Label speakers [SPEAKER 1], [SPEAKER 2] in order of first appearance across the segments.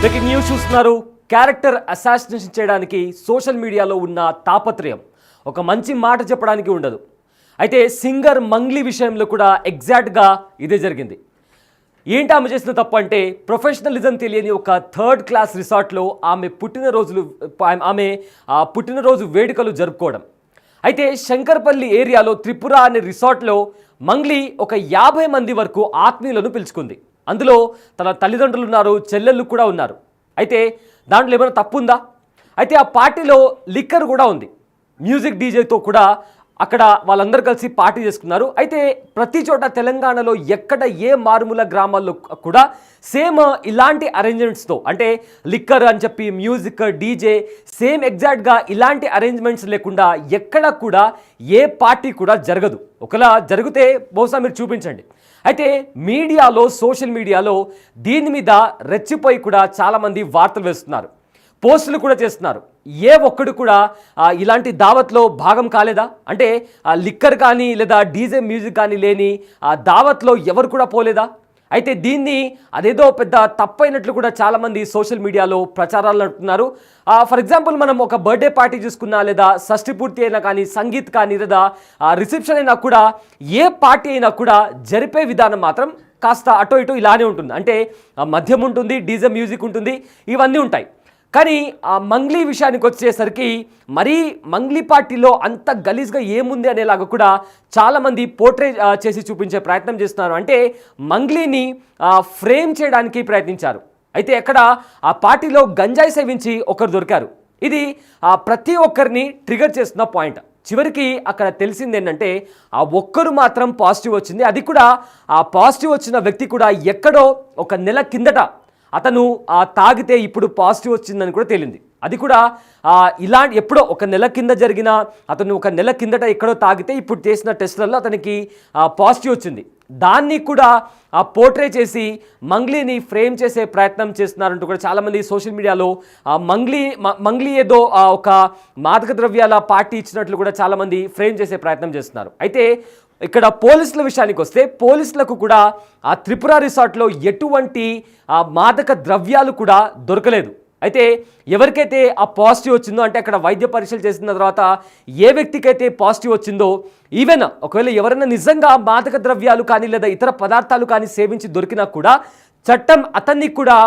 [SPEAKER 1] Breaking news చూస్తున్నారు. Character assassination చేయడానికి social మీడియాలో ఉన్న తాపత్రయం ఒక మంచి మాట చెప్పడానికి ఉండదు. అయితే సింగర్ మంగ్లీ విషయంలో కూడా ఎగ్జాక్ట్గా ఇదే జరిగింది. ఏంటి ఆమె చేసిన తప్పు అంటే, ప్రొఫెషనలిజం తెలియని ఒక థర్డ్ క్లాస్ రిసార్ట్లో ఆమె పుట్టినరోజు వేడుకలు జరుపుకోవడం. అయితే శంకర్పల్లి ఏరియాలో త్రిపుర అనే రిసార్ట్లో మంగ్లీ ఒక 50 మంది వరకు ఆత్మీయులను పిలుచుకుంది. అందులో తన తల్లిదండ్రులు ఉన్నారు, చెల్లెళ్ళు కూడా ఉన్నారు. అయితే దాంట్లో ఏమైనా తప్పు ఉందా? అయితే ఆ పార్టీలో లిక్కర్ కూడా ఉంది. మ్యూజిక్ డీజేతో కూడా అక్కడ వాళ్ళందరూ కలిసి పార్టీ చేసుకున్నారు. అయితే ప్రతి చోట తెలంగాణలో ఎక్కడ ఏ మారుమూల గ్రామాల్లో కూడా సేమ్ ఇలాంటి అరేంజ్మెంట్స్తో, అంటే లిక్కర్ అని చెప్పి మ్యూజిక్ డీజే సేమ్ ఎగ్జాక్ట్గా ఇలాంటి అరేంజ్మెంట్స్ లేకుండా ఎక్కడ కూడా ఏ పార్టీ కూడా జరగదు. ఒకలా జరిగితే బహుశా మీరు చూపించండి. అయితే మీడియాలో, సోషల్ మీడియాలో దీని మీద రెచ్చిపోయి కూడా చాలామంది వార్తలు వేస్తున్నారు, పోస్టులు కూడా చేస్తున్నారు. ఏ ఒక్కడు కూడా ఇలాంటి దావత్లో భాగం కాలేదా? అంటే లిక్కర్ కానీ లేదా డీజే మ్యూజిక్ కానీ లేని దావత్లో ఎవరు కూడా పోలేదా? అయితే దీన్ని అదేదో పెద్ద తప్పైనట్లు కూడా చాలామంది సోషల్ మీడియాలో ప్రచారాలు నడుపుతున్నారు. ఫర్ ఎగ్జాంపుల్, మనం ఒక బర్త్డే పార్టీ చూసుకున్నా, లేదా షష్ఠి పూర్తి అయినా కానీ, సంగీత్ కానీ, లేదా రిసెప్షన్ అయినా కూడా, ఏ పార్టీ అయినా కూడా జరిపే విధానం మాత్రం కాస్త అటో ఇటో ఇలానే ఉంటుంది. అంటే మద్యం ఉంటుంది, డీజే మ్యూజిక్ ఉంటుంది, ఇవన్నీ ఉంటాయి. కానీ ఆ మంగ్లీ విషయానికి వచ్చేసరికి మరీ మంగ్లీ పార్టీలో అంత గలీజ్గా ఏముంది అనేలాగా కూడా చాలామంది పోర్ట్రే చేసి చూపించే ప్రయత్నం చేస్తున్నారు. అంటే మంగ్లీని ఫ్రేమ్ చేయడానికి ప్రయత్నించారు. అయితే ఎక్కడ ఆ పార్టీలో గంజాయి సేవించి ఒకరు దొరికారు. ఇది ప్రతి ఒక్కరిని ట్రిగర్ చేస్తున్న పాయింట్. చివరికి అక్కడ తెలిసింది ఏంటంటే, ఆ ఒక్కరు మాత్రం పాజిటివ్ వచ్చింది. అది కూడా ఆ పాజిటివ్ వచ్చిన వ్యక్తి కూడా ఎక్కడో ఒక నెల కిందట అతను తాగితే ఇప్పుడు పాజిటివ్ వచ్చిందని కూడా తేలింది. అది కూడా ఇలాంటి ఎప్పుడో ఒక నెల కింద జరిగిన, అతను ఒక నెల కిందట ఎక్కడో తాగితే ఇప్పుడు చేసిన టెస్టులలో అతనికి పాజిటివ్ వచ్చింది. దాన్ని కూడా పోర్ట్రే చేసి మంగ్లీని ఫ్రేమ్ చేసే ప్రయత్నం చేస్తున్నారంటూ కూడా చాలామంది సోషల్ మీడియాలో మంగ్లీ ఏదో ఒక మాదక ద్రవ్యాల పార్టీ ఇచ్చినట్లు కూడా చాలామంది ఫ్రేమ్ చేసే ప్రయత్నం చేస్తున్నారు. అయితే ఇక్కడ పోలీసుల విషయానికి వస్తే, పోలీసులకు కూడా ఆ త్రిపుర రిసార్ట్లో ఎటువంటి మాదక ద్రవ్యాలు కూడా దొరకలేదు. అయితే ఎవరికైతే ఆ పాజిటివ్ వచ్చిందో, అంటే అక్కడ వైద్య పరీక్షలు చేసిన తర్వాత ఏ వ్యక్తికైతే పాజిటివ్ వచ్చిందో, ఈవెన్ ఒకవేళ ఎవరైనా నిజంగా మాదక ద్రవ్యాలు కానీ లేదా ఇతర పదార్థాలు కానీ సేవించి దొరికినా కూడా చట్టం అతన్ని కూడా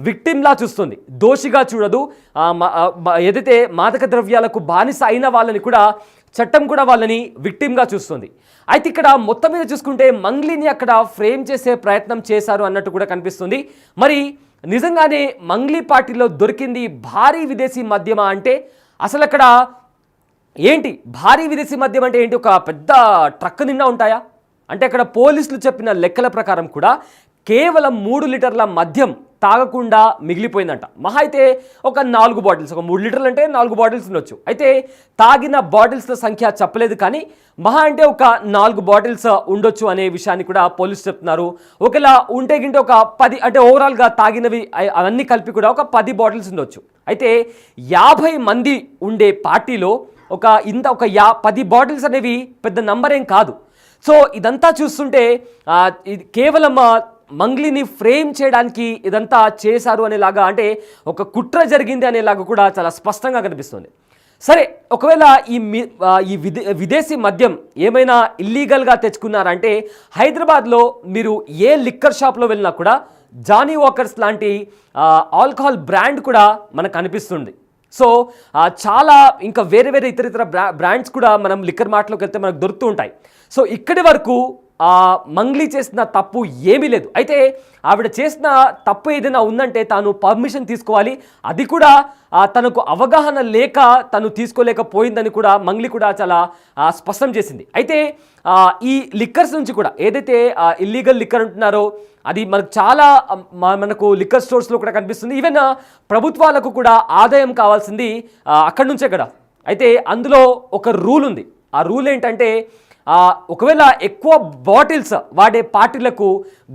[SPEAKER 1] విక్టిమ్లా చూస్తుంది, దోషిగా చూడదు. ఏదైతే మాదక ద్రవ్యాలకు బానిస అయిన వాళ్ళని కూడా చట్టం కూడా వాళ్ళని విక్టిమ్గా చూస్తుంది. అయితే ఇక్కడ మొత్తం మీద చూసుకుంటే మంగ్లీని అక్కడ ఫ్రేమ్ చేసే ప్రయత్నం చేశారు అన్నట్టు కూడా కనిపిస్తుంది. మరి నిజంగానే మంగ్లీ పార్టీలో దొరికింది భారీ విదేశీ మద్యమా అంటే, అసలు అక్కడ ఏంటి భారీ విదేశీ మద్యం అంటే ఏంటి? ఒక పెద్ద ట్రక్ నిండా ఉంటాయా అంటే, అక్కడ పోలీసులు చెప్పిన లెక్కల ప్రకారం కూడా కేవలం 3 లీటర్ల మద్యం తాగకుండా మిగిలిపోయిందంట. మహా అయితే ఒక 4 బాటిల్స్, ఒక 3 లీటర్లు అంటే 4 బాటిల్స్ ఉండొచ్చు. అయితే తాగిన బాటిల్స్ల సంఖ్య చెప్పలేదు, కానీ మహా అంటే ఒక 4 బాటిల్స్ ఉండొచ్చు అనే విషయాన్ని కూడా పోలీసులు చెప్తున్నారు. ఒకవేళ ఉంటే గింటే ఒక 10, అంటే ఓవరాల్గా తాగినవి అవన్నీ కలిపి కూడా ఒక 10 బాటిల్స్ ఉండొచ్చు. అయితే 50 మంది ఉండే పార్టీలో ఒక 10 బాటిల్స్ అనేవి పెద్ద నంబర్ ఏం కాదు. సో ఇదంతా చూస్తుంటే ఇది కేవలం మంగ్లీని ఫ్రేమ్ చేయడానికి ఇదంతా చేశారు అనేలాగా, అంటే ఒక కుట్ర జరిగింది అనేలాగా కూడా చాలా స్పష్టంగా కనిపిస్తుంది. సరే, ఒకవేళ ఈ విదేశీ మద్యం ఏమైనా ఇల్లీగల్గా తెచ్చుకున్నారంటే, హైదరాబాద్లో మీరు ఏ లిక్కర్ షాప్లో వెళ్ళినా కూడా జానీ వాకర్స్ లాంటి ఆల్కహాల్ బ్రాండ్ కూడా మనకు అనిపిస్తుంది. సో చాలా ఇంకా వేరే ఇతర బ్రాండ్స్ కూడా మనం లిక్కర్ మార్ట్లోకి వెళ్తే మనకు దొరుకుతూ ఉంటాయి. సో ఇక్కడి వరకు మంగ్లీ చేసిన తప్పు ఏమీ లేదు. అయితే ఆవిడ చేసిన తప్పు ఏదైనా ఉందంటే తాను పర్మిషన్ తీసుకోవాలి. అది కూడా తనకు అవగాహన లేక తను తీసుకోలేకపోయిందని కూడా మంగ్లీ కూడా చాలా స్పష్టం చేసింది. అయితే ఈ లిక్కర్స్ నుంచి కూడా ఏదైతే ఇల్లీగల్ లిక్కర్ ఉంటున్నారో అది మనకు లిక్కర్ స్టోర్స్లో కూడా కనిపిస్తుంది. ఈవెన్ ప్రభుత్వాలకు కూడా ఆదాయం కావాల్సింది అక్కడి నుంచే కదా. అయితే అందులో ఒక రూల్ ఉంది. ఆ రూల్ ఏంటంటే, ఒకవేళ ఎక్కువ బాటిల్స్ వాడే పార్టీలకు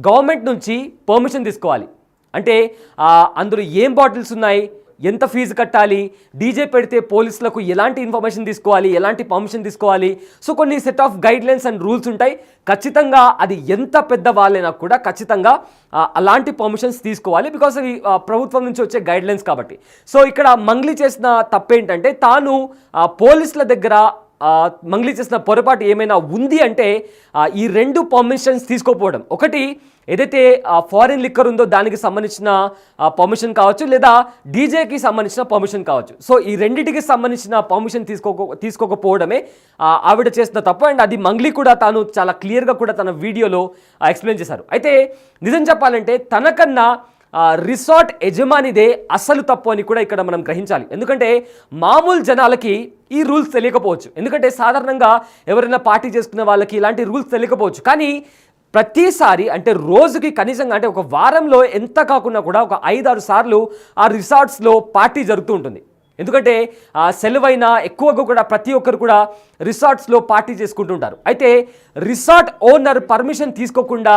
[SPEAKER 1] గవర్నమెంట్ నుంచి పర్మిషన్ తీసుకోవాలి. అంటే అందులో ఏం బాటిల్స్ ఉన్నాయి, ఎంత ఫీజు కట్టాలి, డీజే పెడితే పోలీసులకు ఎలాంటి ఇన్ఫర్మేషన్ తీసుకోవాలి, ఎలాంటి పర్మిషన్ తీసుకోవాలి. సో కొన్ని set of guide lines and rules ఉంటాయి. ఖచ్చితంగా అది ఎంత పెద్ద వాళ్ళైనా కూడా ఖచ్చితంగా అలాంటి పర్మిషన్స్ తీసుకోవాలి, బికాస్ అవి ప్రభుత్వం నుంచి వచ్చే గైడ్ లైన్స్ కాబట్టి. సో ఇక్కడ మంగ్లీ చేసిన తప్పేంటంటే తాను పోలీసుల దగ్గర మంగ్లీ చేసిన పొరపాటు ఏమైనా ఉంది అంటే ఈ 2 పర్మిషన్స్ తీసుకోకపోవడం. ఒకటి ఏదైతే ఫారిన్ లిక్కర్ ఉందో దానికి సంబంధించిన పర్మిషన్ కావచ్చు, లేదా డీజేకి సంబంధించిన పర్మిషన్ కావచ్చు. సో ఈ రెండింటికి సంబంధించిన పర్మిషన్ తీసుకోకపోవడమే ఆవిడ చేసిన తప్పు. అండ్ అది మంగ్లీ కూడా తాను చాలా క్లియర్గా కూడా తన వీడియోలో ఎక్స్ప్లెయిన్ చేశారు. అయితే నిజం చెప్పాలంటే తనకన్నా రిసార్ట్ యజమానిదే అసలు తప్పు అని కూడా ఇక్కడ మనం గ్రహించాలి. ఎందుకంటే మామూలు జనాలకి ఈ రూల్స్ తెలియకపోవచ్చు, ఎందుకంటే సాధారణంగా ఎవరైనా పార్టీ చేసుకునే వాళ్ళకి ఇలాంటి రూల్స్ తెలియకపోవచ్చు. కానీ ప్రతిసారి అంటే రోజుకి కనీసంగా అంటే ఒక వారంలో ఎంత కాకుండా కూడా ఒక 5-6 సార్లు ఆ రిసార్ట్స్లో పార్టీ జరుగుతూ ఉంటుంది. ఎందుకంటే సెలవైనా ఎక్కువగా కూడా ప్రతి ఒక్కరు కూడా రిసార్ట్స్లో పార్టీ చేసుకుంటుంటారు. అయితే రిసార్ట్ ఓనర్ పర్మిషన్ తీసుకోకుండా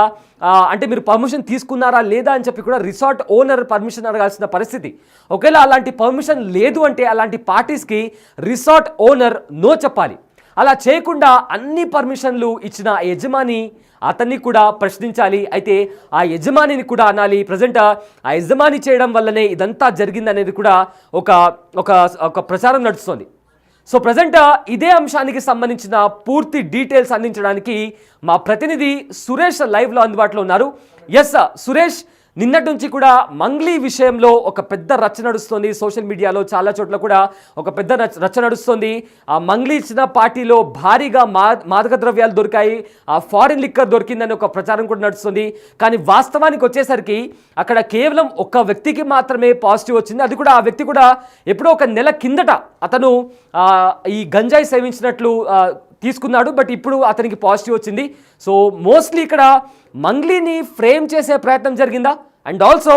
[SPEAKER 1] అంటే మీరు పర్మిషన్ తీసుకున్నారా లేదా అని చెప్పి కూడా రిసార్ట్ ఓనర్ పర్మిషన్ అడగాల్సిన పరిస్థితి. ఒకవేళ అలాంటి పర్మిషన్ లేదు అంటే అలాంటి పార్టీస్కి రిసార్ట్ ఓనర్ నో చెప్పాలి. అలా చేయకుండా అన్ని పర్మిషన్లు ఇచ్చిన యజమాని అతన్ని కూడా ప్రశ్నించాలి. అయితే ఆ యజమానిని కూడా అనాలి. ప్రజెంట్ ఆ యజమాని చేయడం వల్లనే ఇదంతా జరిగిందనేది కూడా ఒక ప్రచారం నడుస్తుంది. సో ప్రజెంట్ ఇదే అంశానికి సంబంధించిన పూర్తి డీటెయిల్స్ అందించడానికి మా ప్రతినిధి సురేష్ లైవ్లో అందుబాటులో ఉన్నారు. ఎస్ సురేష్, నిన్నటి నుంచి కూడా మంగ్లీ విషయంలో ఒక పెద్ద రచ్చ నడుస్తుంది. సోషల్ మీడియాలో చాలా చోట్ల కూడా ఒక పెద్ద రచ్చ నడుస్తుంది. ఆ మంగ్లీ ఇచ్చిన పార్టీలో భారీగా మాదక ద్రవ్యాలు దొరికాయి, ఆ ఫారిన్ లిక్కర్ దొరికిందని ఒక ప్రచారం కూడా నడుస్తుంది. కానీ వాస్తవానికి వచ్చేసరికి అక్కడ కేవలం ఒక వ్యక్తికి మాత్రమే పాజిటివ్ వచ్చింది. అది కూడా ఆ వ్యక్తి కూడా ఎప్పుడో ఒక నెల కిందట అతను ఈ గంజాయి సేవించినట్లు తీసుకున్నాడు, బట్ ఇప్పుడు అతనికి పాజిటివ్ వచ్చింది. సో మోస్ట్లీ ఇక్కడ మంగ్లీని ఫ్రేమ్ చేసే ప్రయత్నం జరిగిందా? అండ్ ఆల్సో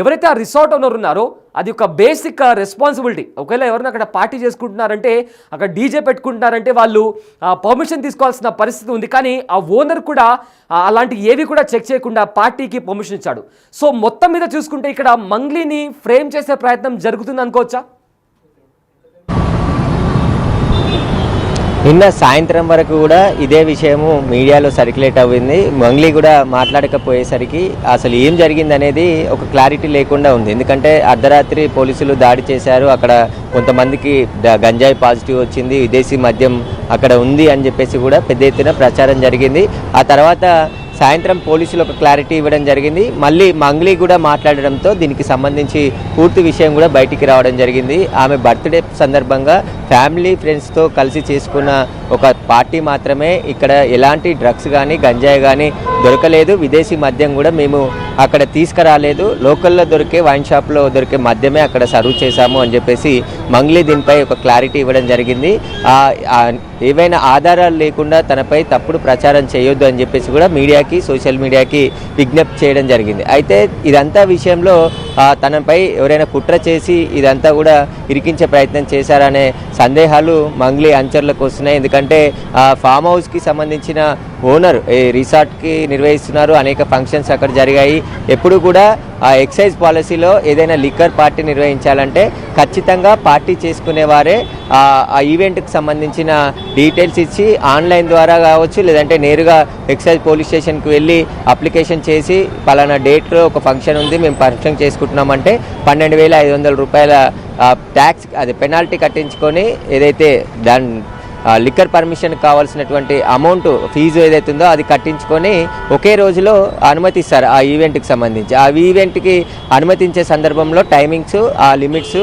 [SPEAKER 1] ఎవరైతే ఆ రిసార్ట్ ఓనర్ ఉన్నారో అది ఒక బేసిక్ రెస్పాన్సిబిలిటీ. ఒకవేళ ఎవరైనా అక్కడ పార్టీ చేసుకుంటున్నారంటే, అక్కడ డీజే పెట్టుకుంటున్నారంటే వాళ్ళు పర్మిషన్ తీసుకోవాల్సిన పరిస్థితి ఉంది. కానీ ఆ ఓనర్ కూడా అలాంటి ఏవి కూడా చెక్ చేయకుండా పార్టీకి పర్మిషన్ ఇచ్చాడు. సో మొత్తం మీద చూసుకుంటే ఇక్కడ మంగ్లీని ఫ్రేమ్ చేసే ప్రయత్నం జరుగుతుంది అనుకోవచ్చా?
[SPEAKER 2] నిన్న సాయంత్రం వరకు కూడా ఇదే విషయము మీడియాలో సర్క్యులేట్ అవ్వింది. మంగ్లీ కూడా మాట్లాడకపోయేసరికి అసలు ఏం జరిగింది అనేది ఒక క్లారిటీ లేకుండా ఉంది. ఎందుకంటే అర్ధరాత్రి పోలీసులు దాడి చేశారు, అక్కడ కొంతమందికి గంజాయి పాజిటివ్ వచ్చింది, విదేశీ మద్యం అక్కడ ఉంది అని చెప్పేసి కూడా పెద్ద ఎత్తున ప్రచారం జరిగింది. ఆ తర్వాత సాయంత్రం పోలీసులు ఒక క్లారిటీ ఇవ్వడం జరిగింది. మళ్ళీ మంగ్లీ కూడా మాట్లాడడంతో దీనికి సంబంధించి పూర్తి విషయం కూడా బయటికి రావడం జరిగింది. ఆమె బర్త్డే సందర్భంగా ఫ్యామిలీ ఫ్రెండ్స్తో కలిసి చేసుకున్న ఒక పార్టీ మాత్రమే, ఇక్కడ ఎలాంటి డ్రగ్స్ కానీ గంజాయి కానీ దొరకలేదు, విదేశీ మద్యం కూడా మేము అక్కడ తీసుకురాలేదు, లోకల్లో దొరికే వైన్ షాప్లో దొరికే మద్యమే అక్కడ సర్వ్ చేశాము అని చెప్పేసి మంగ్లీ దీనిపై ఒక క్లారిటీ ఇవ్వడం జరిగింది. ఏవైనా ఆధారాలు లేకుండా తనపై తప్పుడు ప్రచారం చేయొద్దు అని చెప్పేసి కూడా మీడియాకి సోషల్ మీడియాకి విజ్ఞప్తి చేయడం జరిగింది. అయితే ఇదంతా విషయంలో తనపై ఎవరైనా కుట్ర చేసి ఇదంతా కూడా ఇరికించే ప్రయత్నం చేశారనే సందేహాలు మంగ్లీ అంచర్లకు వస్తున్నాయి. ఎందుకంటే ఫామ్ హౌస్కి సంబంధించిన ఓనర్ రిసార్ట్కి నిర్వహిస్తున్నారు, అనేక ఫంక్షన్స్ అక్కడ జరిగాయి. ఎప్పుడు కూడా ఆ ఎక్సైజ్ పాలసీలో ఏదైనా లిక్కర్ పార్టీ నిర్వహించాలంటే ఖచ్చితంగా పార్టీ చేసుకునేవారే ఆ ఈవెంట్కి సంబంధించిన డీటెయిల్స్ ఇచ్చి ఆన్లైన్ ద్వారా కావచ్చు, లేదంటే నేరుగా ఎక్సైజ్ పోలీస్ స్టేషన్కి వెళ్ళి అప్లికేషన్ చేసి పలానా డేట్లో ఒక ఫంక్షన్ ఉంది, మేము ఫంక్షన్ చేసుకుంటున్నామంటే 12,500 రూపాయల ట్యాక్స్ అది పెనాల్టీ కట్టించుకొని ఏదైతే దాని లిక్కర్ పర్మిషన్ కావాల్సినటువంటి అమౌంట్ ఫీజు ఏదైతే ఉందో అది కట్టించుకొని ఒకే రోజులో అనుమతిస్తారు ఆ ఈవెంట్కి సంబంధించి. ఆ ఈవెంట్కి అనుమతించే సందర్భంలో టైమింగ్స్, ఆ లిమిట్స్,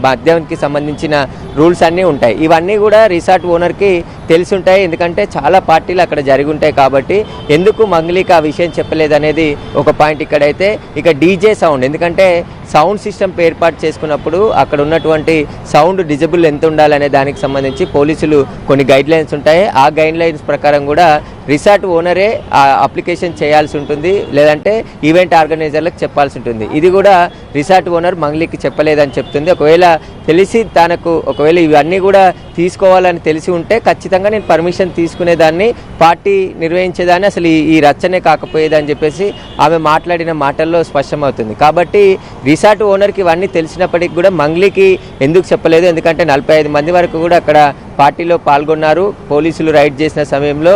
[SPEAKER 2] మద్యానికి సంబంధించిన రూల్స్ అన్నీ ఉంటాయి. ఇవన్నీ కూడా రిసార్ట్ ఓనర్కి తెలిసి ఉంటాయి, ఎందుకంటే చాలా పార్టీలు అక్కడ జరిగి ఉంటాయి. కాబట్టి ఎందుకు మంగ్లీకి ఆ విషయం చెప్పలేదనేది ఒక పాయింట్. ఇక్కడైతే ఇక డీజే సౌండ్, ఎందుకంటే సౌండ్ సిస్టమ్ ఏర్పాటు చేసుకున్నప్పుడు అక్కడ ఉన్నటువంటి సౌండ్ డిజబుల్ ఎంత ఉండాలనే దానికి సంబంధించి పోలీసులు కొన్ని గైడ్ లైన్స్ ఉంటాయి. ఆ గైడ్ లైన్స్ ప్రకారం కూడా రిసార్ట్ ఓనరే ఆ అప్లికేషన్ చేయాల్సి ఉంటుంది, లేదంటే ఈవెంట్ ఆర్గనైజర్లకు చెప్పాల్సి ఉంటుంది. ఇది కూడా రిసార్ట్ ఓనర్ మంగ్లీకి చెప్పలేదని చెప్తుంది. ఒకవేళ తెలిసి ఒకవేళ ఇవన్నీ కూడా తీసుకోవాలని తెలిసి ఉంటే ఖచ్చితంగా నేను పర్మిషన్ తీసుకునేదాన్ని, పార్టీ నిర్వహించేదాన్ని, అసలు ఈ రచ్చనే కాకపోయేదని చెప్పేసి ఆమె మాట్లాడిన మాటల్లో స్పష్టమవుతుంది. కాబట్టి రిసార్ట్ ఓనర్కి ఇవన్నీ తెలిసినప్పటికీ కూడా మంగ్లీకి ఎందుకు చెప్పలేదు? ఎందుకంటే 45 మంది వరకు కూడా అక్కడ పార్టీలో పాల్గొన్నారు. పోలీసులు రైడ్ చేసిన సమయంలో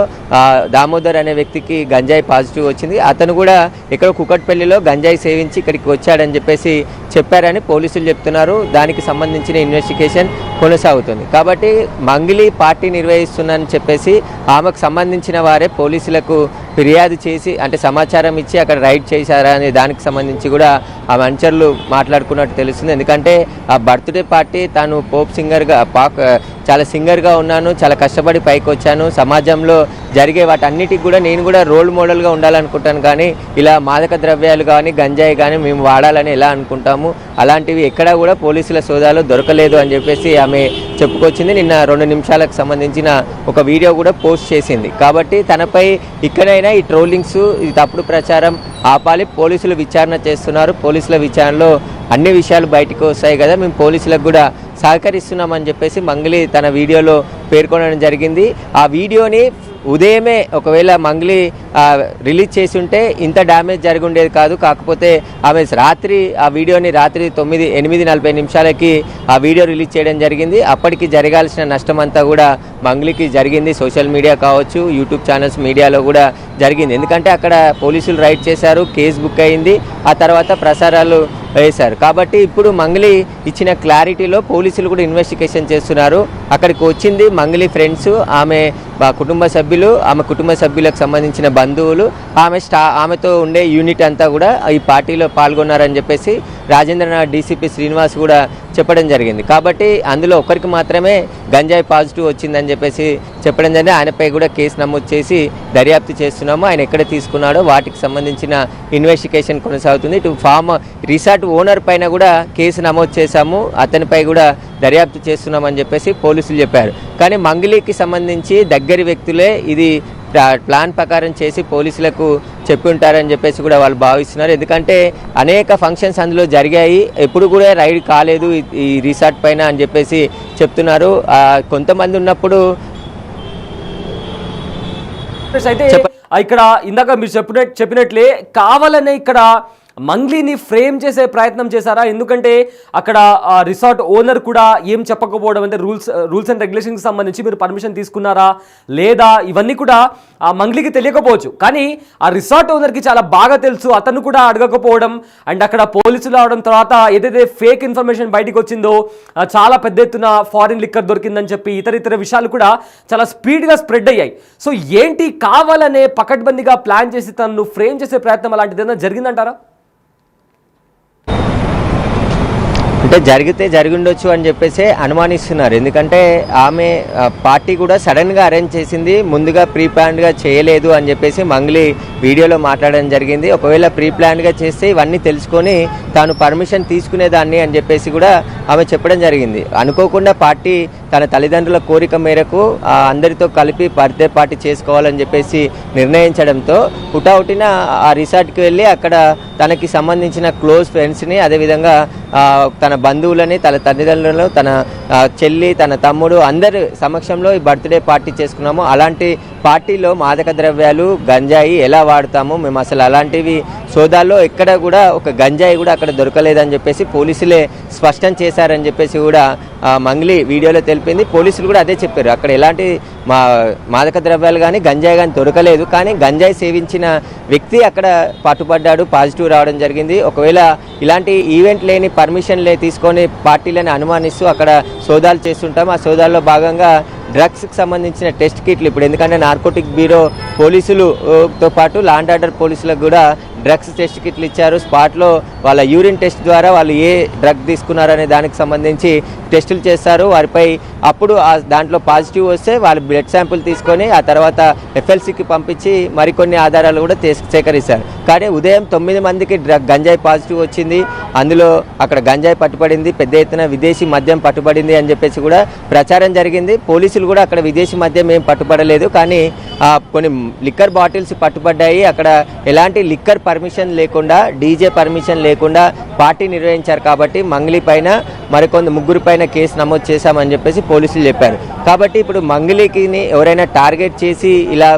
[SPEAKER 2] దామోదర్ అనే వ్యక్తికి గంజాయి పాజిటివ్ వచ్చింది. అతను కూడా ఇక్కడ కుకట్పల్లిలో గంజాయి సేవించి ఇక్కడికి వచ్చాడని చెప్పేసి చెప్పారని పోలీసులు చెప్తున్నారు. దానికి సంబంధించిన ఇన్వెస్టిగేషన్ కొనసాగుతుంది. కాబట్టి మంగ్లీ పార్టీ నిర్వహిస్తుందని చెప్పేసి ఆమెకు సంబంధించిన వారే పోలీసులకు ఫిర్యాదు చేసి, అంటే సమాచారం ఇచ్చి అక్కడ రైడ్ చేశారా అనే దానికి సంబంధించి కూడా ఆమె అనుచరులు మాట్లాడుకున్నట్టు తెలుస్తుంది. ఎందుకంటే ఆ బర్త్డే పార్టీ తాను పోప్ సింగర్గా చాలా సింగర్గా ఉన్నాను, చాలా కష్టపడి పైకి వచ్చాను, సమాజంలో జరిగే వాటన్నిటికి కూడా నేను కూడా రోల్ మోడల్గా ఉండాలనుకుంటాను, కానీ ఇలా మాదక ద్రవ్యాలు కానీ గంజాయి కానీ మేము వాడాలని ఎలా అనుకుంటాము, అలాంటివి ఎక్కడా కూడా పోలీసుల సోదాలో దొరకలేదు అని చెప్పేసి ఆమె చెప్పుకొచ్చింది. నిన్న 2 నిమిషాలకు సంబంధించిన ఒక వీడియో కూడా పోస్ట్ చేసింది. కాబట్టి తనపై ఇక్కడైనా ఈ ట్రోలింగ్స్, ఈ తప్పుడు ప్రచారం ఆపాలి. పోలీసులు విచారణ చేస్తున్నారు. పోలీసుల విచారణలో అన్ని విషయాలు బయటకు వస్తాయి కదా, మేము పోలీసులకు కూడా సహకరిస్తున్నామని చెప్పేసి మంగ్లీ తన వీడియోలో పేర్కొనడం జరిగింది. ఆ వీడియోని ఉదయమే ఒకవేళ మంగ్లీ రిలీజ్ చేసి ఉంటే ఇంత డ్యామేజ్ జరిగి ఉండేది కాదు. కాకపోతే ఆమె ఆ వీడియోని రాత్రి 8:40 నిమిషాలకి ఆ వీడియో రిలీజ్ చేయడం జరిగింది. అప్పటికి జరగాల్సిన నష్టం అంతా కూడా మంగ్లీకి జరిగింది. సోషల్ మీడియా కావచ్చు, యూట్యూబ్ ఛానల్స్, మీడియాలో కూడా జరిగింది. ఎందుకంటే అక్కడ పోలీసులు రైడ్ చేశారు, కేసు బుక్ అయింది, ఆ తర్వాత ప్రసారాలు వేశారు. కాబట్టి ఇప్పుడు మంగ్లీ ఇచ్చిన క్లారిటీలో పోలీసులు కూడా ఇన్వెస్టిగేషన్ చేస్తున్నారు. అక్కడికి వచ్చింది మంగ్లీ ఫ్రెండ్స్, ఆమె కుటుంబ సభ్యులు, ఆమె కుటుంబ సభ్యులకు సంబంధించిన బంధువులు, ఆమెతో ఉండే యూనిట్ అంతా కూడా ఈ పార్టీలో పాల్గొన్నారని చెప్పేసి రాజేంద్రనగర్ డీసీపీ శ్రీనివాస్ కూడా చెప్పడం జరిగింది. కాబట్టి అందులో ఒకరికి మాత్రమే గంజాయి పాజిటివ్ వచ్చిందని చెప్పేసి చెప్పడం జరిగింది. ఆయనపై కూడా కేసు నమోదు చేసి దర్యాప్తు చేస్తున్నాము. ఆయన ఎక్కడ తీసుకున్నాడో వాటికి సంబంధించిన ఇన్వెస్టిగేషన్ కొనసాగుతుంది. ఇటు రిసార్ట్ ఓనర్ పైన కూడా కేసు నమోదు చేశాము, అతనిపై కూడా దర్యాప్తు చేస్తున్నామని చెప్పేసి పోలీసులు చెప్పారు. కానీ మంగ్లీకి సంబంధించి దగ్గరి వ్యక్తులే ఇది ప్లాన్ ప్రకారం చేసి పోలీసులకు చెప్పి ఉంటారని చెప్పేసి కూడా వాళ్ళు భావిస్తున్నారు. ఎందుకంటే అనేక ఫంక్షన్స్ అందులో జరిగాయి, ఎప్పుడు కూడా రైడ్ కాలేదు ఈ రిసార్ట్ పైన అని చెప్పేసి చెప్తున్నారు. కొంతమంది ఉన్నప్పుడు
[SPEAKER 1] అయితే ఇక్కడ ఇందాక మీరు చెప్పినట్లే కావాలనే ఇక్కడ మంగ్లీని ఫ్రేమ్ చేసే ప్రయత్నం చేశారా? ఎందుకంటే అక్కడ రిసార్ట్ ఓనర్ కూడా ఏం చెప్పకపోవడం, అంటే రూల్స్ అండ్ రెగ్యులేషన్కి సంబంధించి మీరు పర్మిషన్ తీసుకున్నారా లేదా, ఇవన్నీ కూడా మంగ్లీకి తెలియకపోవచ్చు, కానీ ఆ రిసార్ట్ ఓనర్కి చాలా బాగా తెలుసు. అతను కూడా అడగకపోవడం అండ్ అక్కడ పోలీసులు రావడం, తర్వాత ఏదైతే ఫేక్ ఇన్ఫర్మేషన్ బయటకు వచ్చిందో, చాలా పెద్ద ఎత్తున ఫారిన్ లిక్కర్ దొరికిందని చెప్పి ఇతర విషయాలు కూడా చాలా స్పీడ్గా స్ప్రెడ్ అయ్యాయి. సో ఏంటి కావాలనే పకడ్బందీగా ప్లాన్ చేసి తనను ఫ్రేమ్ చేసే ప్రయత్నం అలాంటిది ఏదైనా జరిగిందంటారా?
[SPEAKER 2] అంటే జరిగిండొచ్చు అని చెప్పేసి అనుమానిస్తున్నారు. ఎందుకంటే ఆమె పార్టీ కూడా సడన్గా అరేంజ్ చేసింది, ముందుగా ప్రీ ప్లాన్డ్గా చేయలేదు అని చెప్పేసి మంగ్లీ వీడియోలో మాట్లాడడం జరిగింది. ఒకవేళ ప్రీ ప్లాన్డ్గా చేస్తే ఇవన్నీ తెలుసుకొని తాను పర్మిషన్ తీసుకునేదాన్ని అని చెప్పేసి కూడా ఆమె చెప్పడం జరిగింది. అనుకోకుండా పార్టీ తన తల్లిదండ్రుల కోరిక మేరకు అందరితో కలిపి బర్త్డే పార్టీ చేసుకోవాలని చెప్పేసి నిర్ణయించడంతో హుటాహుటిన ఆ రిసార్ట్కి వెళ్ళి అక్కడ తనకి సంబంధించిన క్లోజ్ ఫ్రెండ్స్ని, అదేవిధంగా తన బంధువులని, తన తల్లిదండ్రులను, తన చెల్లి, తన తమ్ముడు అందరి సమక్షంలో ఈ బర్త్డే పార్టీ చేసుకున్నాము. అలాంటి పార్టీలో మాదక ద్రవ్యాలు, గంజాయి ఎలా వాడతాము, మేము అసలు అలాంటివి సోదాల్లో ఎక్కడ కూడా ఒక గంజాయి కూడా అక్కడ దొరకలేదని చెప్పేసి పోలీసులే స్పష్టం చేశారని చెప్పేసి కూడా మంగ్లీ వీడియోలో తెలిపింది. పోలీసులు కూడా అదే చెప్పారు, అక్కడ ఎలాంటి మాదక ద్రవ్యాలు కానీ గంజాయి కానీ దొరకలేదు, కానీ గంజాయి సేవించిన వ్యక్తి అక్కడ పట్టుబడ్డాడు, పాజిటివ్ రావడం జరిగింది. ఒకవేళ ఇలాంటి ఈవెంట్ లేని పర్మిషన్ తీసుకొని పార్టీలని అనుమానిస్తూ అక్కడ సోదాలు చేస్తుంటాం. ఆ సోదాల్లో భాగంగా డ్రగ్స్కి సంబంధించిన టెస్ట్ కిట్లు, ఇప్పుడు ఎందుకంటే నార్కోటిక్ బ్యూరో పోలీసులతో పాటు లా అండ్ ఆర్డర్ పోలీసులకు కూడా డ్రగ్స్ టెస్ట్ కిట్లు ఇచ్చారు. స్పాట్లో వాళ్ళ యూరిన్ టెస్ట్ ద్వారా వాళ్ళు ఏ డ్రగ్ తీసుకున్నారనే దానికి సంబంధించి టెస్టులు చేస్తారు. వారిపై అప్పుడు దాంట్లో పాజిటివ్ వస్తే వాళ్ళు బ్లడ్ శాంపుల్ తీసుకొని ఆ తర్వాత ఎఫ్ఎల్సీకి పంపించి మరికొన్ని ఆధారాలు కూడా సేకరిస్తారు. కానీ ఉదయం 9 మందికి గంజాయి పాజిటివ్ వచ్చింది, అందులో అక్కడ గంజాయి పట్టుబడింది, పెద్ద ఎత్తున విదేశీ మద్యం పట్టుబడింది అని చెప్పేసి కూడా ప్రచారం జరిగింది. పోలీసులు పోలీసులు కూడా అక్కడ విదేశీ మద్యం ఏం పట్టుబడలేదు, కానీ కొన్ని లిక్కర్ బాటిల్స్ పట్టుబడ్డాయి. అక్కడ ఎలాంటి లిక్కర్ పర్మిషన్ లేకుండా, డీజే పర్మిషన్ లేకుండా పార్టీ నిర్వహించారు. కాబట్టి మంగ్లీ పైన ముగ్గురు పైన కేసు నమోదు చేశామని చెప్పేసి పోలీసులు చెప్పారు. కాబట్టి ఇప్పుడు మంగ్లీకి ఎవరైనా టార్గెట్ చేసి ఇలా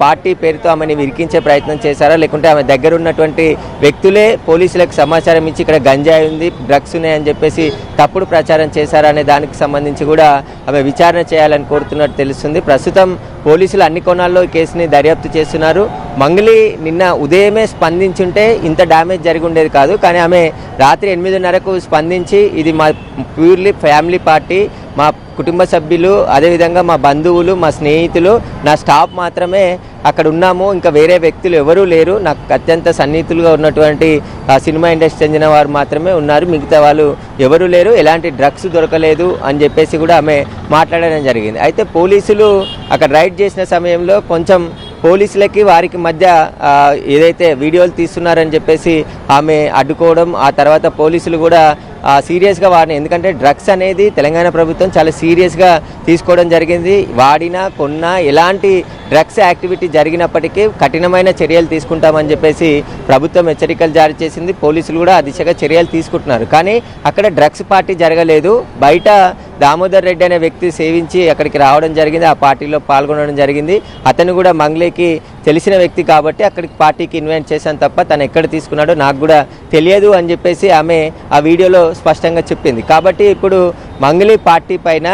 [SPEAKER 2] పార్టీ పేరుతో ఆమెను విరికించే ప్రయత్నం చేశారా, లేకుంటే ఆమె దగ్గర ఉన్నటువంటి వ్యక్తులే పోలీసులకు సమాచారం ఇచ్చి ఇక్కడ గంజాయి ఉంది, డ్రగ్స్ ఉన్నాయని చెప్పేసి తప్పుడు ప్రచారం చేశారా అనే దానికి సంబంధించి కూడా ఆమె విచారణ చేయాలని కోరుతున్నట్టు తెలుస్తుంది. ప్రస్తుతం పోలీసులు అన్ని కోణాల్లో కేసుని దర్యాప్తు చేస్తున్నారు. మంగ్లీ నిన్న ఉదయమే స్పందించుంటే ఇంత డ్యామేజ్ జరిగి ఉండేది కాదు, కానీ ఆమె రాత్రి 8:30కు స్పందించి ఇది మా ప్యూర్లీ ఫ్యామిలీ పార్టీ, మా కుటుంబ సభ్యులు, అదేవిధంగా మా బంధువులు, మా స్నేహితులు, నా స్టాఫ్ మాత్రమే అక్కడ ఉన్నాము, ఇంకా వేరే వ్యక్తులు ఎవరూ లేరు, నాకు అత్యంత సన్నిహితులుగా ఉన్నటువంటి సినిమా ఇండస్ట్రీ చెందిన వారు మాత్రమే ఉన్నారు, మిగతా వాళ్ళు ఎవరూ లేరు, ఎలాంటి డ్రగ్స్ దొరకలేదు అని చెప్పేసి కూడా ఆమె మాట్లాడడం జరిగింది. అయితే పోలీసులు అక్కడ రైడ్ చేసిన సమయంలో కొంచెం పోలీసులకి వారికి మధ్య ఏదైతే వీడియోలు తీస్తున్నారని చెప్పేసి ఆమె అడ్డుకోవడం, ఆ తర్వాత పోలీసులు కూడా సీరియస్గా వాడిన, ఎందుకంటే డ్రగ్స్ అనేది తెలంగాణ ప్రభుత్వం చాలా సీరియస్గా తీసుకోవడం జరిగింది. వాడినా కొన్నా ఎలాంటి డ్రగ్స్ యాక్టివిటీ జరిగినప్పటికీ కఠినమైన చర్యలు తీసుకుంటామని చెప్పేసి ప్రభుత్వం హెచ్చరికలు జారీ చేసింది. పోలీసులు కూడా ఆ దిశగా చర్యలు తీసుకుంటున్నారు. కానీ అక్కడ డ్రగ్స్ పార్టీ జరగలేదు, బయట దామోదర్ రెడ్డి అనే వ్యక్తి సేవించి అక్కడికి రావడం జరిగింది, ఆ పార్టీలో పాల్గొనడం జరిగింది. అతను కూడా మంగ్లీకి తెలిసిన వ్యక్తి కాబట్టి అక్కడికి పార్టీకి ఇన్వైట్ చేశాను తప్ప తను ఎక్కడ తీసుకున్నాడో నాకు కూడా తెలియదు అని చెప్పేసి ఆమె ఆ వీడియోలో స్పష్టంగా చెప్పింది. కాబట్టి ఇప్పుడు మంగ్లీ పార్టీ పైన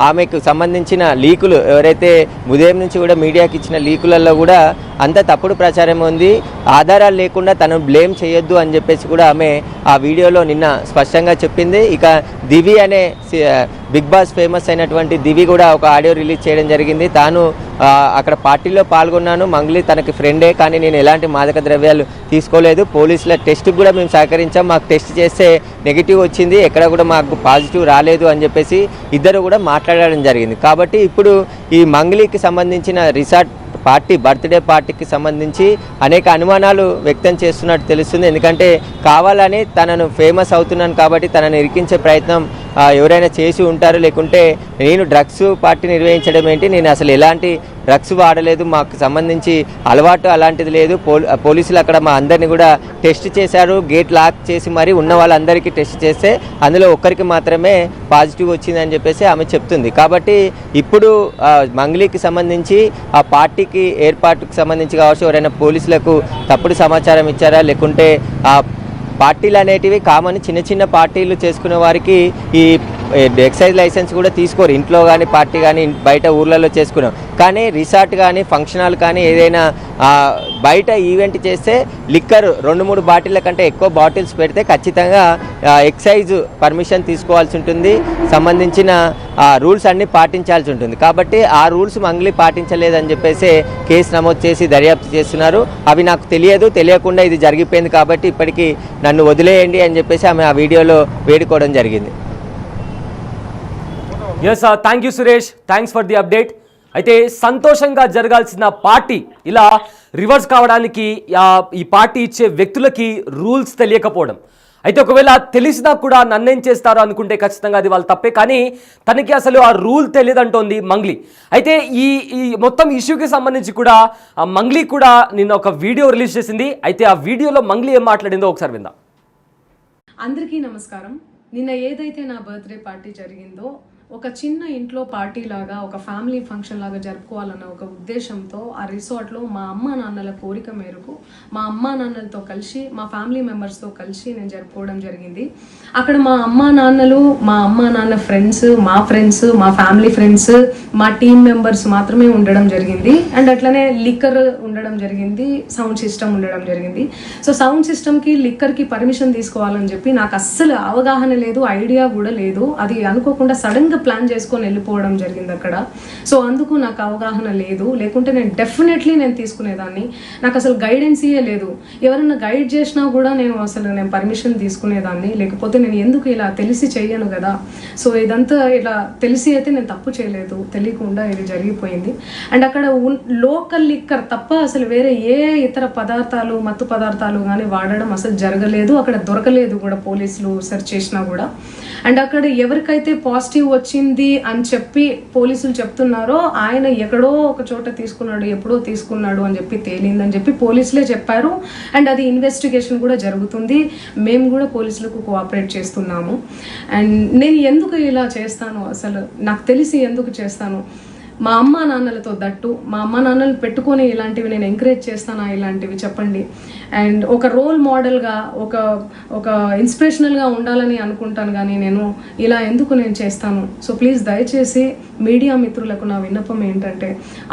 [SPEAKER 2] ఆమెకు సంబంధించిన లీకులు ఎవరైతే ఉదయం నుంచి కూడా మీడియాకి ఇచ్చిన లీకులలో కూడా అంత తప్పుడు ప్రచారం ఉంది, ఆధారాలు లేకుండా తను బ్లేమ్ చేయొద్దు అని చెప్పేసి కూడా ఆమె ఆ వీడియోలో నిన్న స్పష్టంగా చెప్పింది. ఇక దివి అనే బిగ్ బాస్ ఫేమస్ అయినటువంటి దివి కూడా ఒక ఆడియో రిలీజ్ చేయడం జరిగింది. తాను అక్కడ పార్టీలో పాల్గొన్నాను, మంగ్లీ తనకి ఫ్రెండే, కానీ నేను ఎలాంటి మాదక ద్రవ్యాలు తీసుకోలేదు, పోలీసుల టెస్ట్కి కూడా మేము సహకరించాం, మాకు టెస్ట్ చేస్తే నెగిటివ్ వచ్చింది, ఎక్కడ కూడా మాకు పాజిటివ్ రాలేదు అని చెప్పేసి ఇద్దరు కూడా మాట్లాడడం జరిగింది. కాబట్టి ఇప్పుడు ఈ మంగ్లీకి సంబంధించిన రిసార్ట్ పార్టీ బర్త్డే పార్టీకి సంబంధించి అనేక అనుమానాలు వ్యక్తం చేస్తున్నట్టు తెలుస్తుంది. ఎందుకంటే కావాలని తనను ఫేమస్ అవుతున్నాను కాబట్టి తనను ఇరికించే ప్రయత్నం ఎవరైనా చేసి ఉంటారు, లేకుంటే నేను డ్రగ్స్ పార్టీ నిర్వహించడం ఏంటి, నేను అసలు ఎలాంటి డ్రగ్స్ వాడలేదు, మాకు సంబంధించి అలవాటు అలాంటిది లేదు, పోలీసులు అక్కడ మా అందరినీ కూడా టెస్ట్ చేశారు, గేట్ లాక్ చేసి మరి ఉన్న వాళ్ళందరికీ టెస్ట్ చేస్తే అందులో ఒక్కరికి మాత్రమే పాజిటివ్ వచ్చిందని చెప్పేసి ఆమె చెప్తుంది. కాబట్టి ఇప్పుడు మంగ్లీకి సంబంధించి ఆ పార్టీకి ఏర్పాటుకు సంబంధించి కావచ్చు ఎవరైనా పోలీసులకు తప్పుడు సమాచారం ఇచ్చారా, లేకుంటే ఆ పార్టీలు అనేటివి కామన్ చిన్న చిన్న పార్టీలు చేసుకునే వారికి ఈ ఎక్సైజ్ లైసెన్స్ కూడా తీసుకోరు, ఇంట్లో కానీ పార్టీ కానీ బయట ఊర్లలో చేసుకున్నాం, కానీ రిసార్ట్ కానీ ఫంక్షన్ హాల్ కానీ ఏదైనా బయట ఈవెంట్ చేస్తే లిక్కర్ 2-3 బాటిళ్ళ కంటే ఎక్కువ బాటిల్స్ పెడితే ఖచ్చితంగా ఎక్సైజ్ పర్మిషన్ తీసుకోవాల్సి ఉంటుంది, సంబంధించిన రూల్స్ అన్నీ పాటించాల్సి ఉంటుంది. కాబట్టి ఆ రూల్స్ మంగ్లీ పాటించలేదని చెప్పేసి కేసు నమోదు చేసి దర్యాప్తు చేస్తున్నారు. అవి నాకు తెలియకుండా ఇది జరిగిపోయింది కాబట్టి ఇప్పటికీ నన్ను వదిలేయండి అని చెప్పేసి ఆమె ఆ వీడియోలో వేడుకోవడం జరిగింది.
[SPEAKER 1] Yes, thank you Suresh, thanks for the update. అయితే సంతోషంగా జరగాల్సిన పార్టీ ఇలా రివర్స్ కావడానికి ఈ పార్టీ ఇచ్చే వ్యక్తులకి రూల్స్ తెలియకపోవడం. అయితే ఒకవేళ తెలిసినా కూడా నన్నేం చేస్తారో అనుకుంటే ఖచ్చితంగా అది వాళ్ళు తప్పే, కానీ తనకి అసలు ఆ రూల్ తెలియదంటోంది మంగ్లీ. అయితే ఈ మొత్తం ఇష్యూకి సంబంధించి కూడా మంగ్లీ కూడా నిన్న ఒక వీడియో రిలీజ్ చేసింది. అయితే ఆ వీడియోలో మంగ్లీ ఏం మాట్లాడిందో ఒకసారి విందాం.
[SPEAKER 3] అందరికీ నమస్కారం. నిన్న ఏదైతే నా బర్త్డే పార్టీ జరిగిందో ఒక చిన్న ఇంట్లో పార్టీ లాగా, ఒక ఫ్యామిలీ ఫంక్షన్ లాగా జరుపుకోవాలన్న ఒక ఉద్దేశంతో ఆ రిసార్ట్లో మా అమ్మా నాన్నల కోరిక మేరకు మా అమ్మా నాన్నలతో కలిసి, మా ఫ్యామిలీ మెంబర్స్తో కలిసి నేను జరుపుకోవడం జరిగింది. అక్కడ మా అమ్మా నాన్నలు, మా అమ్మా నాన్న ఫ్రెండ్స్, మా ఫ్రెండ్స్, మా ఫ్యామిలీ ఫ్రెండ్స్, మా టీమ్ మెంబర్స్ మాత్రమే ఉండడం జరిగింది. అండ్ అట్లనే లిక్కర్ ఉండడం జరిగింది, సౌండ్ సిస్టమ్ ఉండడం జరిగింది. సో సౌండ్ సిస్టమ్కి లిక్కర్కి పర్మిషన్ తీసుకోవాలని చెప్పి నాకు అస్సలు అవగాహన లేదు, ఐడియా కూడా లేదు. అది అనుకోకుండా సడన్గా ప్లాన్ చేసుకొని వెళ్ళిపోవడం జరిగింది అక్కడ. సో అందుకు నాకు అవగాహన లేదు, లేకుంటే నేను డెఫినెట్లీ నేను తీసుకునేదాన్ని. నాకు అసలు గైడెన్సీయే లేదు. ఎవరైనా గైడ్ చేసినా కూడా నేను పర్మిషన్ తీసుకునేదాన్ని, లేకపోతే నేను ఎందుకు ఇలా తెలిసి చెయ్యను కదా. సో ఇదంతా ఇలా తెలిసి అయితే నేను తప్పు చేయలేదు, తెలియకుండా ఇది జరిగిపోయింది. అండ్ అక్కడ లోకల్ లిక్కర్ తప్ప అసలు వేరే ఏ ఇతర పదార్థాలు, మత్తు పదార్థాలు కానీ వాడడం అసలు జరగలేదు, అక్కడ దొరకలేదు కూడా, పోలీసులు సెర్చ్ చేసినా కూడా. అండ్ అక్కడ ఎవరికైతే పాజిటివ్ వచ్చింది అని చెప్పి పోలీసులు చెప్తున్నారో ఆయన ఎక్కడో ఒక చోట తీసుకున్నాడు, ఎప్పుడో తీసుకున్నాడు అని చెప్పి తేలిందని చెప్పి పోలీసులే చెప్పారు. అండ్ అది ఇన్వెస్టిగేషన్ కూడా జరుగుతుంది. మేము కూడా పోలీసులకు కోఆపరేట్ చేస్తున్నాము. అండ్ నేను ఎందుకు ఇలా చేస్తాను, అసలు నాకు తెలిసి ఎందుకు చేస్తాను, మా అమ్మ నాన్నలతో దట్టు మా అమ్మ నాన్నలు పెట్టుకొని ఇలాంటివి నేను ఎంకరేజ్ చేస్తానా, ఇలాంటివి చెప్పండి. అండ్ ఒక రోల్ మోడల్గా ఒక ఇన్స్పిరేషనల్గా ఉండాలని అనుకుంటాను, కానీ నేను ఇలా ఎందుకు నేను చేస్తాను. సో ప్లీజ్ దయచేసి మీడియా మిత్రులకు నా విన్నపం ఏంటంటే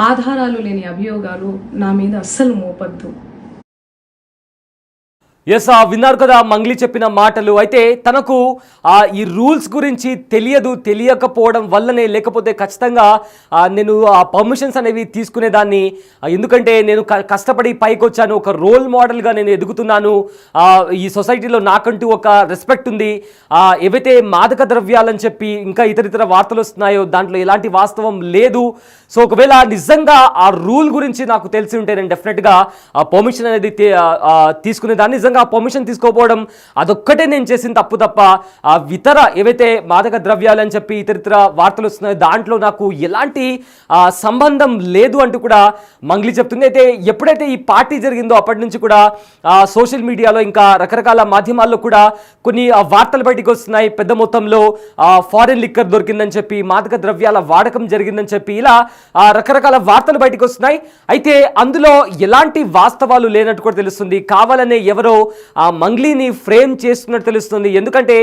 [SPEAKER 3] ఆధారాలు లేని అభియోగాలు నా మీద అస్సలు మోపద్దు.
[SPEAKER 1] ఎస్, విన్నారు కదా మంగ్లీ చెప్పిన మాటలు. అయితే తనకు ఈ రూల్స్ గురించి తెలియకపోవడం వల్లనే, లేకపోతే ఖచ్చితంగా నేను ఆ పర్మిషన్స్ అనేవి తీసుకునేదాన్ని. ఎందుకంటే నేను కష్టపడి పైకి వచ్చాను, ఒక రోల్ మోడల్గా నేను ఎదుగుతున్నాను, ఈ సొసైటీలో నాకంటూ ఒక రెస్పెక్ట్ ఉంది. ఏవైతే మాదక ద్రవ్యాలని చెప్పి ఇంకా ఇతర వార్తలు వస్తున్నాయో దాంట్లో ఎలాంటి వాస్తవం లేదు. సో ఒకవేళ నిజంగా ఆ రూల్ గురించి నాకు తెలిసి ఉంటే నేను డెఫినెట్గా ఆ పర్మిషన్ అనేది తీసుకునేదాన్ని. నిజంగా ఆ పర్మిషన్ తీసుకోకపోవడం అదొక్కటే నేను చేసిన తప్పు తప్ప ఇతర ఏవైతే మాదక ద్రవ్యాలు అని చెప్పి ఇతర వార్తలు వస్తున్నాయో దాంట్లో నాకు ఎలాంటి సంబంధం లేదు అంటూ కూడా మంగ్లీ చెప్తుంది. అయితే ఎప్పుడైతే ఈ పార్టీ జరిగిందో అప్పటి నుంచి కూడా సోషల్ మీడియాలో ఇంకా రకరకాల మాధ్యమాల్లో కూడా కొన్ని వార్తలు బయటకు వస్తున్నాయి. పెద్ద మొత్తంలో ఫారెన్ లిక్కర్ దొరికిందని చెప్పి, మాదక ద్రవ్యాల వాడకం జరిగిందని చెప్పి, ఇలా రకరకాల వార్తలు బయటకు వస్తున్నాయి. అయితే అందులో ఎలాంటి వాస్తవాలు లేనట్టు కూడా తెలుస్తుంది. కావాలనే ఎవరో ఆ మంగ్లీని ఫ్రేమ్ చేస్తున్నట్టు తెలుస్తుంది. ఎందుకంటే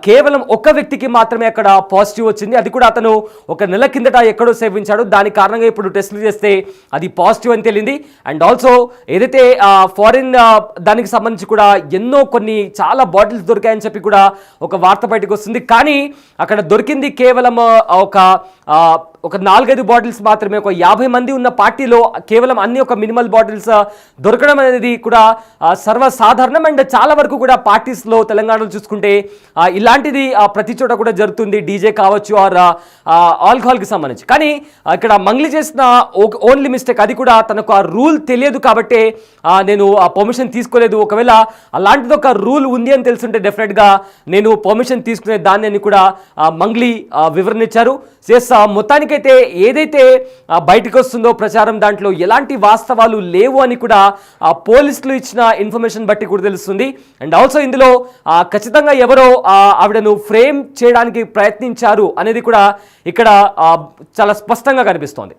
[SPEAKER 1] కేవలం ఒక వ్యక్తికి మాత్రమే అక్కడ పాజిటివ్ వచ్చింది. అది కూడా అతను ఒక నెల కిందట ఎక్కడో సేవించాడు. దాని కారణంగా ఇప్పుడు టెస్టులు చేస్తే అది పాజిటివ్ అని తేలింది. అండ్ ఆల్సో ఏదైతే ఫారిన్ దానికి సంబంధించి కూడా కొన్ని చాలా బాటిల్స్ దొరికాయని చెప్పి కూడా ఒక వార్త బయటకు వస్తుంది. కానీ అక్కడ దొరికింది కేవలం ఒక 4-5 బాటిల్స్ మాత్రమే. ఒక 50 మంది ఉన్న పార్టీలో కేవలం అన్ని ఒక మినిమల్ బాటిల్స్ దొరకడం అనేది కూడా సర్వసాధారణం. అండ్ చాలా వరకు కూడా పార్టీస్లో తెలంగాణలో చూసుకుంటే ఇలాంటిది ప్రతి చోట కూడా జరుగుతుంది, డీజే కావచ్చు ఆర్ ఆల్కహాల్కి సంబంధించి. కానీ ఇక్కడ మంగ్లీ చేసిన ఓన్లీ మిస్టేక్, అది కూడా తనకు ఆ రూల్ తెలియదు కాబట్టి నేను ఆ పర్మిషన్ తీసుకోలేదు. ఒకవేళ అలాంటిది ఒక రూల్ ఉంది అని తెలుసుంటే డెఫినెట్గా నేను పర్మిషన్ తీసుకునే దాన్ని అని కూడా మంగ్లీ వివరణ ఇచ్చారు. మొత్తానికైతే ఏదైతే బయటకు వస్తుందో ప్రచారం, దాంట్లో ఎలాంటి వాస్తవాలు లేవు అని కూడా పోలీసులు ఇచ్చిన ఇన్ఫర్మేషన్ బట్టి కూడా తెలుస్తుంది. అండ్ ఆల్సో ఇందులో ఖచ్చితంగా ఎవరో ఆవిడను ఫ్రేమ్ చేయడానికి ప్రయత్నించారు అనేది కూడా ఇక్కడ చాలా స్పష్టంగా కనిపిస్తోంది.